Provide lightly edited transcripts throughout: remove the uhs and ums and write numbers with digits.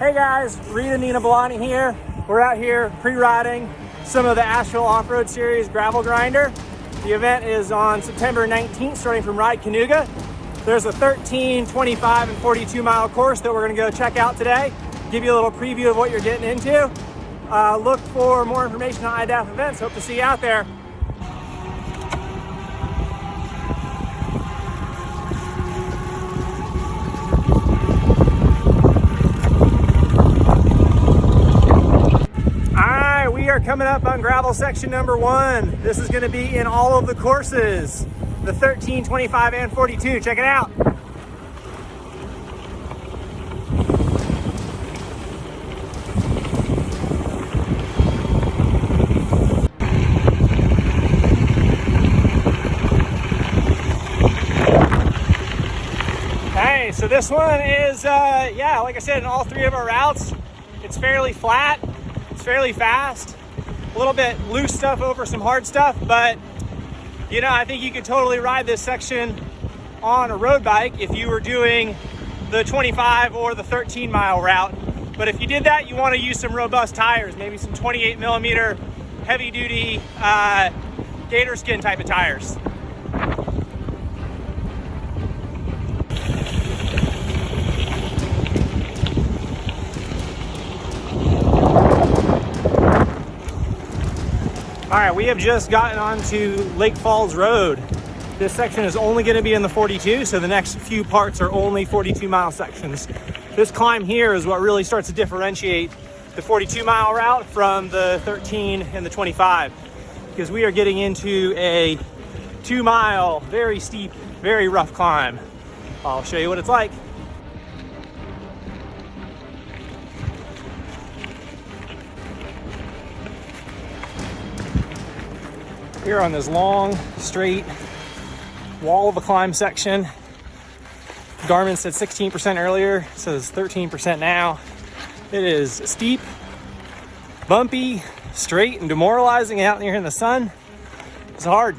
Hey guys, Reed and Nina Belani here. We're out here pre-riding some of the Asheville Off Road Series gravel grinder. The event is on September 19th, starting from Ride Kanuga. There's a 13, 25, and 42 mile course that we're gonna go check out today. Give you a little preview of what you're getting into. Look for more information on IDAF events. Hope to see you out there. We are coming up on gravel section number 1. This is going to be in all of the courses, the 13, 25, and 42. Check it out. Hey, so this one is, yeah, like I said, in all 3 of our routes, it's fairly flat. It's fairly fast, a little bit loose stuff over some hard stuff, but you know, I think you could totally ride this section on a road bike if you were doing the 25 or the 13 mile route. But if you did that, you want to use some robust tires, maybe some 28 millimeter heavy duty gator skin type of tires. All right, we have just gotten onto Lake Falls Road. This section is only going to be in the 42, so the next few parts are only 42 mile sections. This climb here is what really starts to differentiate the 42 mile route from the 13 and the 25, because we are getting into a 2 mile, very steep, very rough climb. I'll show you what it's like. Here on this long, straight wall of a climb section. Garmin said 16% earlier, it says 13% now. It is steep, bumpy, straight, and demoralizing out here in the sun. It's hard.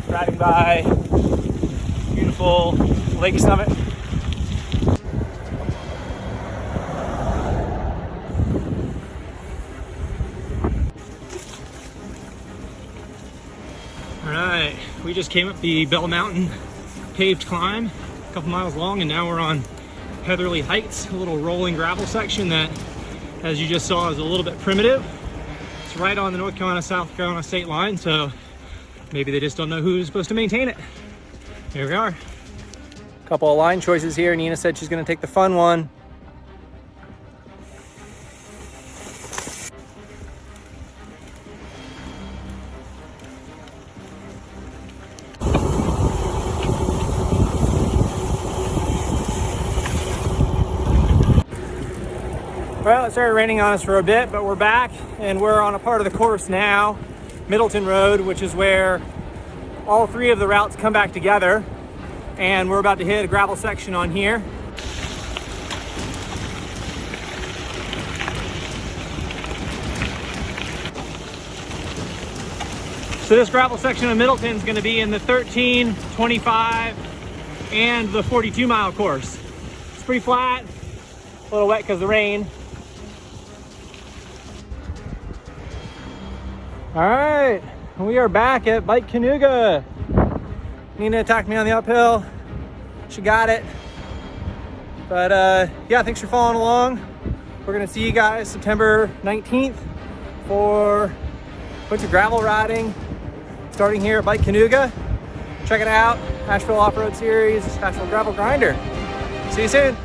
Riding by beautiful lake summit. All right, we just came up the Bell Mountain paved climb, a couple miles long, and now we're on Heatherly Heights, a little rolling gravel section that, as you just saw, is a little bit primitive. It's right on the North Carolina-South Carolina state line, so maybe they just don't know who's supposed to maintain it. Here we are. Couple of line choices here. Nina said she's gonna take the fun one. Well, it started raining on us for a bit, but we're back and we're on a part of the course now, Middleton Road, which is where all 3 of the routes come back together, and we're about to hit a gravel section on here. So this gravel section of Middleton is going to be in the 13, 25, and the 42 mile course. It's pretty flat, a little wet because of the rain. All right, we are back at Bike Kanuga. Nina attacked me on the uphill. She got it. But yeah, thanks for following along. We're gonna see you guys September 19th for a bunch of gravel riding, starting here at Bike Kanuga. Check it out, Asheville Off Road Series, Asheville Gravel Grinder. See you soon.